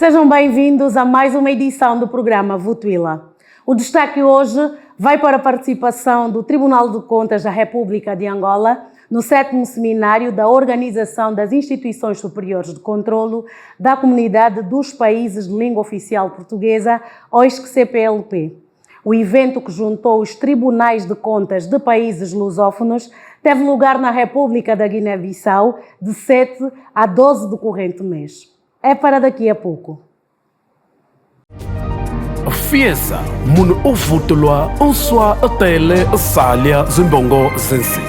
Sejam bem-vindos a mais uma edição do programa Votuila. O destaque hoje vai para a participação do Tribunal de Contas da República de Angola no 7º Seminário da Organização das Instituições Superiores de Controlo da Comunidade dos Países de Língua Oficial Portuguesa, OISC-CPLP. O evento, que juntou os tribunais de contas de países lusófonos, teve lugar na República da Guiné-Bissau de 7 a 12 do corrente mês. É para daqui a pouco. Fiesa, mun uvutulwa unswa atele salia zimbongo zensi.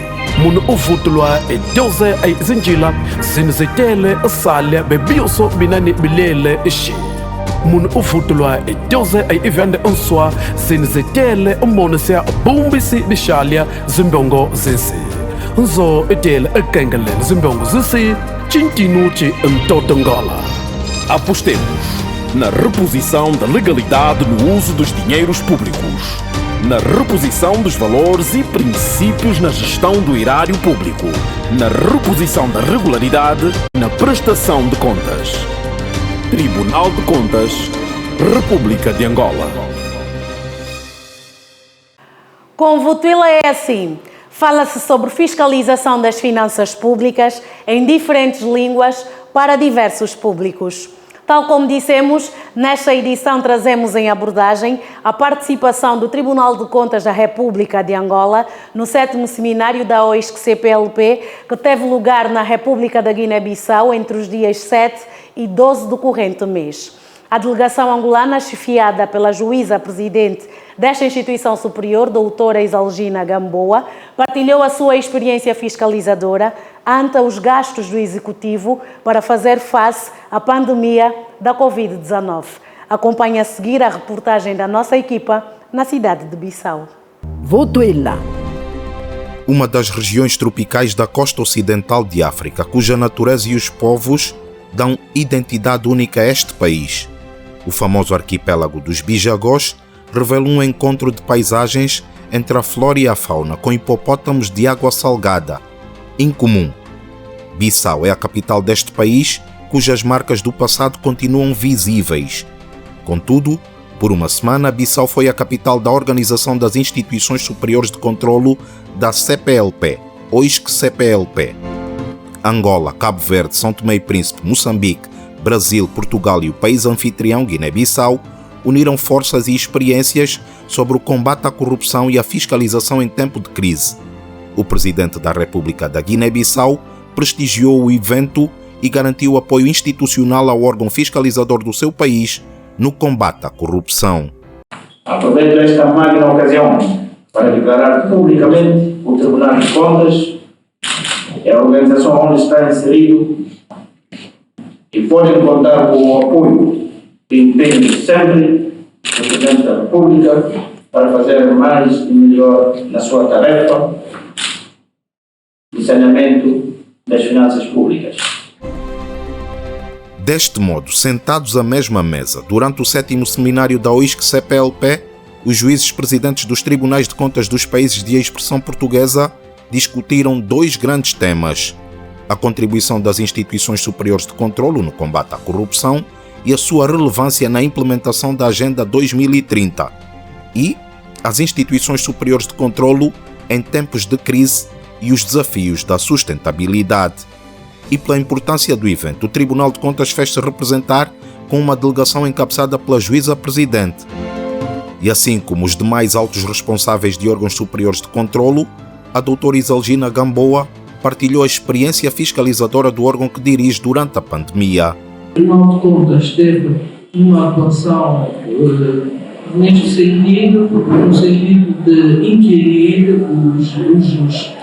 Mun uvutulwa doze ay zinjila zinzetele salia bebioso binani bilele ishi. Mun uvutulwa doze ay evende unswa zinzetele umonesia bumbisi bishalia zimbongo zensi. Nzo etele ekengelen zimbongo zensi chintinuchi ntotongala. Apostemos na reposição da legalidade no uso dos dinheiros públicos, na reposição dos valores e princípios na gestão do erário público, na reposição da regularidade na prestação de contas. Tribunal de Contas, República de Angola. Com o Votuila é assim. Fala-se sobre fiscalização das finanças públicas em diferentes línguas para diversos públicos. Tal como dissemos, nesta edição trazemos em abordagem a participação do Tribunal de Contas da República de Angola no 7º Seminário da OISC-CPLP, que teve lugar na República da Guiné-Bissau entre os dias 7 e 12 do corrente mês. A delegação angolana, chefiada pela juíza-presidente desta instituição superior, doutora Isalgina Gamboa, partilhou a sua experiência fiscalizadora ante os gastos do Executivo para fazer face à pandemia da Covid-19. Acompanhe a seguir a reportagem da nossa equipa na cidade de Bissau. Votuila. Uma das regiões tropicais da costa ocidental de África, cuja natureza e os povos dão identidade única a este país. O famoso arquipélago dos Bijagós revela um encontro de paisagens entre a flora e a fauna, com hipopótamos de água salgada, incomum. Bissau é a capital deste país, cujas marcas do passado continuam visíveis. Contudo, por uma semana, Bissau foi a capital da Organização das Instituições Superiores de Controlo da CPLP, OISC-CPLP. Angola, Cabo Verde, São Tomé e Príncipe, Moçambique, Brasil, Portugal e o país anfitrião, Guiné-Bissau, uniram forças e experiências sobre o combate à corrupção e a fiscalização em tempo de crise. O presidente da República da Guiné-Bissau prestigiou o evento e garantiu apoio institucional ao órgão fiscalizador do seu país no combate à corrupção. Aproveito esta magna ocasião para declarar publicamente o Tribunal de Contas e a organização onde está inserido e podem contar com o apoio e empenho sempre do Presidente da República para fazer mais e melhor na sua tarefa de saneamento das finanças públicas. Deste modo, sentados à mesma mesa, durante o 7º Seminário da OISC-CPLP, os juízes presidentes dos Tribunais de Contas dos países de expressão portuguesa discutiram dois grandes temas: a contribuição das instituições superiores de controlo no combate à corrupção e a sua relevância na implementação da Agenda 2030, e as instituições superiores de controlo em tempos de crise e os desafios da sustentabilidade. E pela importância do evento, o Tribunal de Contas fez-se representar com uma delegação encabeçada pela juíza-presidente. E assim como os demais altos responsáveis de órgãos superiores de controlo, a doutora Isalgina Gamboa partilhou a experiência fiscalizadora do órgão que dirige durante a pandemia. O Tribunal de Contas teve uma atuação neste sentido, no sentido de inquirir os recursos,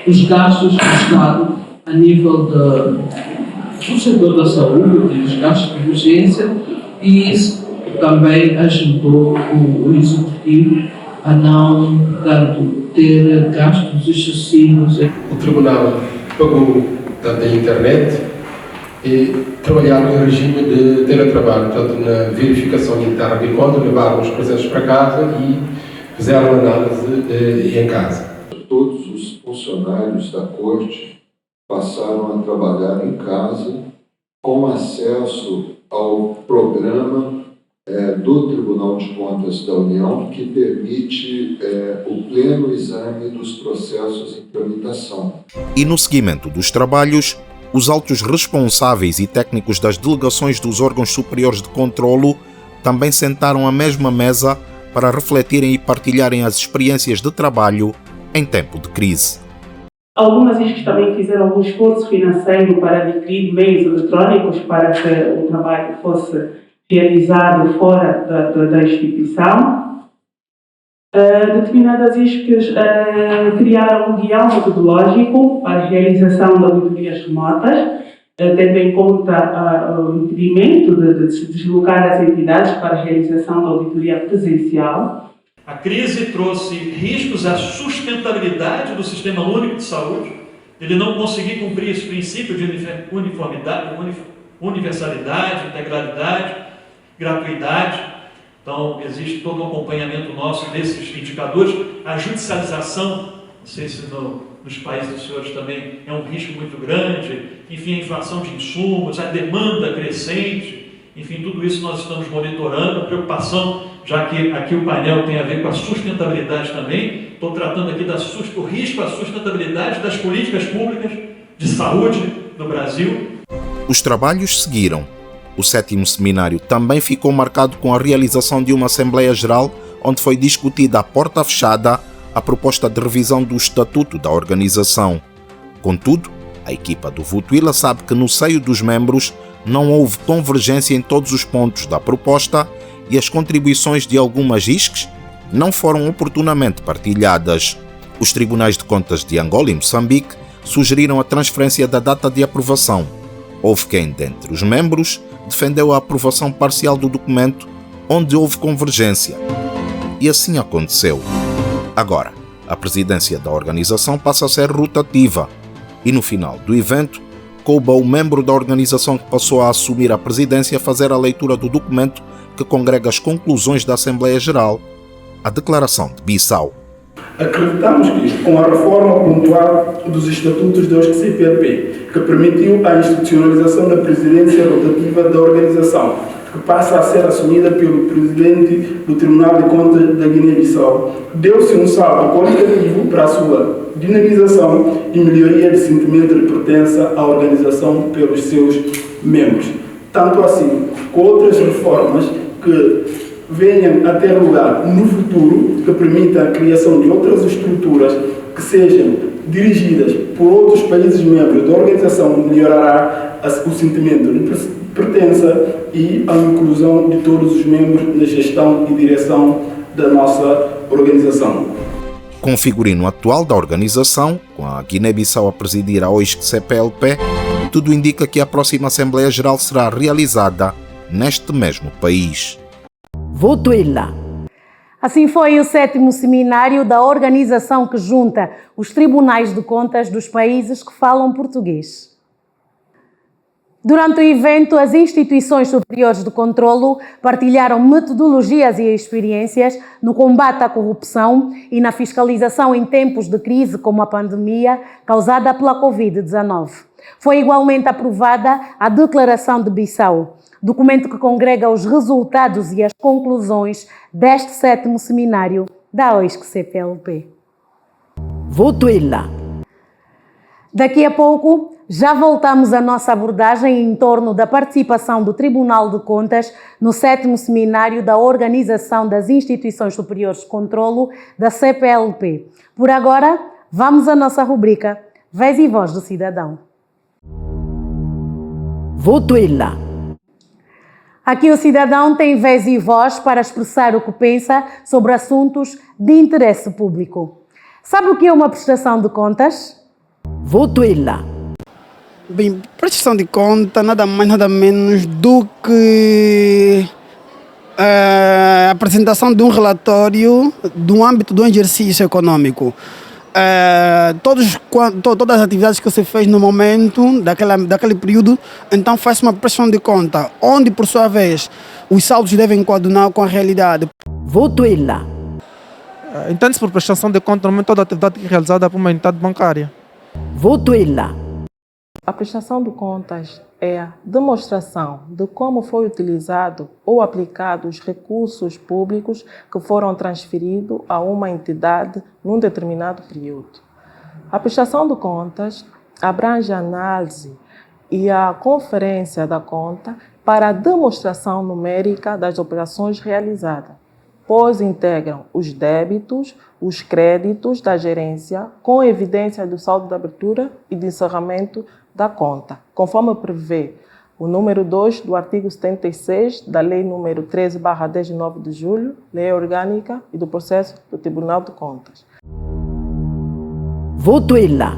os gastos do Estado a nível do setor da saúde, os gastos de urgência, e isso também ajudou o Executivo a não tanto ter gastos excessivos. O Tribunal pagou tanto a internet e trabalhar no regime de teletrabalho, portanto na verificação interna e quando levaram os presentes para casa e fizeram a análise em casa. Todos os funcionários da Corte passaram a trabalhar em casa com acesso ao programa do Tribunal de Contas da União, que permite o pleno exame dos processos em tramitação. E no seguimento dos trabalhos, os altos responsáveis e técnicos das delegações dos órgãos superiores de controlo também sentaram à mesma mesa para refletirem e partilharem as experiências de trabalho em tempo de crise. Algumas ISCs também fizeram algum esforço financeiro para adquirir meios eletrônicos para que o trabalho fosse realizado fora da instituição. Determinadas ISCs criaram um guião metodológico para a realização de auditorias remotas, tendo em conta o impedimento de se deslocar às entidades para a realização da auditoria presencial. A crise trouxe riscos à sustentabilidade do Sistema Único de Saúde, ele não conseguir cumprir esse princípio de uniformidade, universalidade, integralidade, gratuidade. Então, existe todo um acompanhamento nosso desses indicadores. A judicialização, não sei se nos países dos senhores também é um risco muito grande, enfim, a inflação de insumos, a demanda crescente, enfim, tudo isso nós estamos monitorando, a preocupação, já que aqui o painel tem a ver com a sustentabilidade também, estou tratando aqui do risco à sustentabilidade das políticas públicas de saúde do Brasil. Os trabalhos seguiram. O 7º seminário também ficou marcado com a realização de uma Assembleia Geral, onde foi discutida à porta fechada a proposta de revisão do Estatuto da organização. Contudo, a equipa do Vutuila sabe que no seio dos membros não houve convergência em todos os pontos da proposta e as contribuições de algumas ISCs não foram oportunamente partilhadas. Os Tribunais de Contas de Angola e Moçambique sugeriram a transferência da data de aprovação. Houve quem, dentre os membros, defendeu a aprovação parcial do documento, onde houve convergência. E assim aconteceu. Agora, a presidência da organização passa a ser rotativa e no final do evento, coube ao membro da organização que passou a assumir a presidência fazer a leitura do documento que congrega as conclusões da Assembleia Geral, a Declaração de Bissau. Acreditamos que, com a reforma pontual dos estatutos da OSCE-CPLP, que permitiu a institucionalização da presidência rotativa da organização, que passa a ser assumida pelo presidente do Tribunal de Contas da Guiné-Bissau, deu-se um salto qualitativo para a sua dinamização e melhoria de sentimento de pertença à organização pelos seus membros. Tanto assim, com outras reformas que venham a ter lugar no futuro, que permitam a criação de outras estruturas que sejam dirigidas por outros países membros da organização, melhorará o sentimento de pertença e a inclusão de todos os membros na gestão e direção da nossa organização. Com o figurino atual da organização, com a Guiné-Bissau a presidir a OSCE-CPLP, tudo indica que a próxima Assembleia Geral será realizada neste mesmo país. Vutuila. Assim foi o 7º seminário da organização que junta os tribunais de contas dos países que falam português. Durante o evento, as instituições superiores de controlo partilharam metodologias e experiências no combate à corrupção e na fiscalização em tempos de crise como a pandemia causada pela Covid-19. Foi igualmente aprovada a Declaração de Bissau, documento que congrega os resultados e as conclusões deste 7º seminário da OSCE-CPLP. Vutuila. Daqui a pouco, já voltamos à nossa abordagem em torno da participação do Tribunal de Contas no 7º seminário da Organização das Instituições Superiores de Controlo da CPLP. Por agora, vamos à nossa rubrica Vez e Voz do Cidadão. Vutuila. Aqui o cidadão tem vez e voz para expressar o que pensa sobre assuntos de interesse público. Sabe o que é uma prestação de contas? Vutuila. Bem, prestação de conta nada mais nada menos do que a apresentação de um relatório do âmbito do exercício econômico. Todas as atividades que você fez no momento daquele período, então faz uma prestação de conta, onde por sua vez os saldos devem coadunar com a realidade. Vutuila. Entende-se por prestação de conta normalmente toda atividade realizada por uma entidade bancária. Vutuila. A prestação de contas é a demonstração de como foi utilizado ou aplicado os recursos públicos que foram transferidos a uma entidade num determinado período. A prestação de contas abrange a análise e a conferência da conta para a demonstração numérica das operações realizadas, pois integram os débitos, os créditos da gerência com evidência do saldo de abertura e de encerramento da conta, conforme prevê o número 2 do artigo 76 da Lei número 13/10 de 9 de julho, Lei Orgânica e do Processo do Tribunal de Contas. Votuila.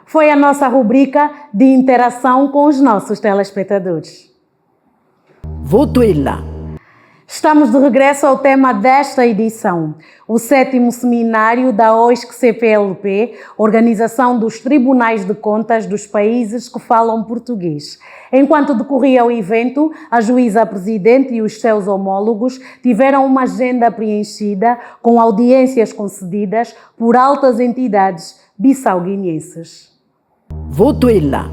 Foi a nossa rubrica de interação com os nossos telespectadores. Votuila. Estamos de regresso ao tema desta edição, o 7º seminário da OISC-CPLP, Organização dos Tribunais de Contas dos Países que Falam Português. Enquanto decorria o evento, a juíza-presidente e os seus homólogos tiveram uma agenda preenchida com audiências concedidas por altas entidades bissau-guineenses. Votuila.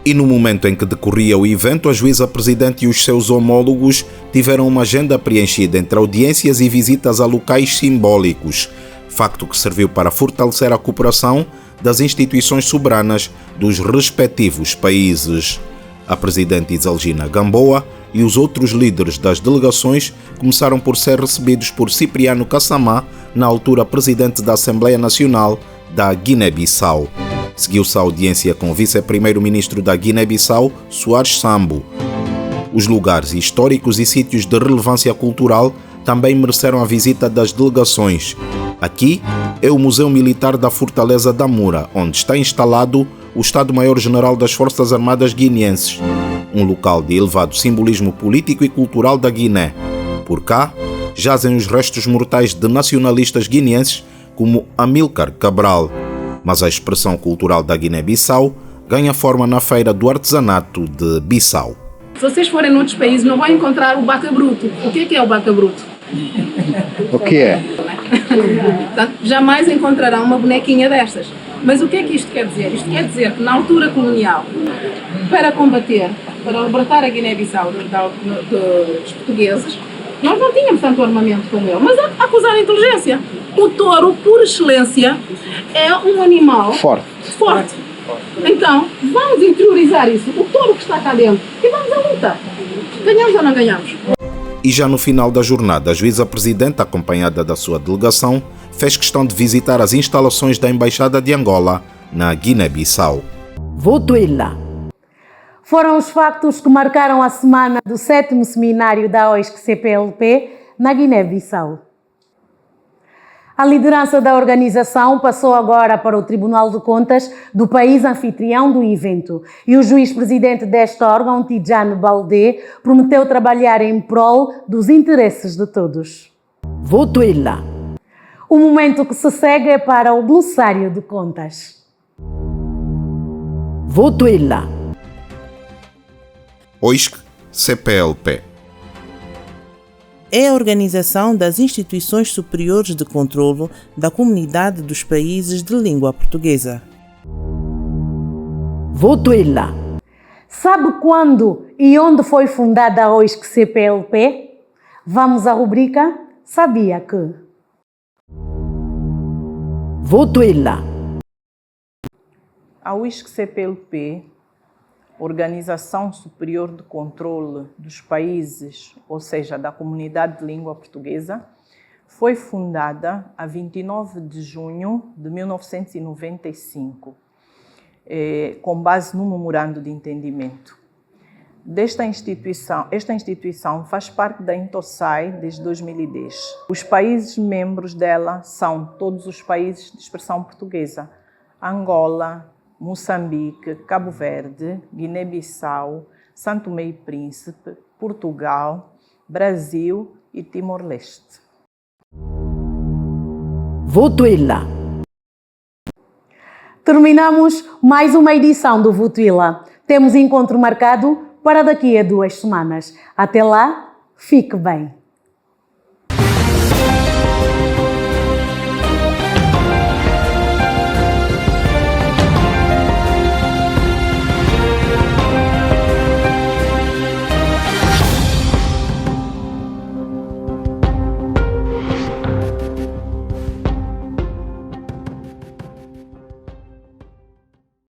E no momento em que decorria o evento, a juíza-presidente e os seus homólogos tiveram uma agenda preenchida entre audiências e visitas a locais simbólicos, facto que serviu para fortalecer a cooperação das instituições soberanas dos respectivos países. A presidente Isalgina Gamboa e os outros líderes das delegações começaram por ser recebidos por Cipriano Kassamá, na altura presidente da Assembleia Nacional da Guiné-Bissau. Seguiu-se a audiência com o vice-primeiro-ministro da Guiné-Bissau, Soares Sambo. Os lugares históricos e sítios de relevância cultural também mereceram a visita das delegações. Aqui é o Museu Militar da Fortaleza da Moura, onde está instalado o Estado-Maior-General das Forças Armadas Guineenses, um local de elevado simbolismo político e cultural da Guiné. Por cá, jazem os restos mortais de nacionalistas guineenses como Amílcar Cabral. Mas a expressão cultural da Guiné-Bissau ganha forma na Feira do Artesanato de Bissau. Se vocês forem em outros países, não vão encontrar o baca bruto. O que é o baca bruto? O que é? Jamais encontrarão uma bonequinha destas. Mas o que é que isto quer dizer? Isto quer dizer que na altura colonial, para combater, para libertar a Guiné-Bissau dos portugueses, nós não tínhamos tanto armamento como ele, mas há que usar a inteligência. O touro, por excelência, é um animal forte. Então, vamos interiorizar isso, o touro que está cá dentro, e vamos à luta. Ganhamos ou não ganhamos? E já no final da jornada, a juíza-presidente, acompanhada da sua delegação, fez questão de visitar as instalações da Embaixada de Angola na Guiné-Bissau. Votuila. Foram os factos que marcaram a semana do 7º seminário da OISC-CPLP na Guiné-Bissau. A liderança da organização passou agora para o Tribunal de Contas do país anfitrião do evento e o juiz-presidente deste órgão, Tidjane Baldé, prometeu trabalhar em prol dos interesses de todos. Votuila. O momento que se segue é para o glossário de contas. Votuila. OISC-CPLP é a organização das instituições superiores de controlo da Comunidade dos Países de Língua Portuguesa. Votuila. Sabe quando e onde foi fundada a OISC-CPLP? Vamos à rubrica Sabia que? Votuila. A OISC-CPLP, Organização Superior de Controle dos Países, ou seja, da Comunidade de Língua Portuguesa, foi fundada a 29 de junho de 1995, com base no Memorando de Entendimento. Esta instituição faz parte da Intosai desde 2010. Os países membros dela são todos os países de expressão portuguesa: Angola, Moçambique, Cabo Verde, Guiné-Bissau, São Tomé e Príncipe, Portugal, Brasil e Timor-Leste. Votuila. Terminamos mais uma edição do Votuila. Temos encontro marcado para daqui a 2 semanas. Até lá, fique bem.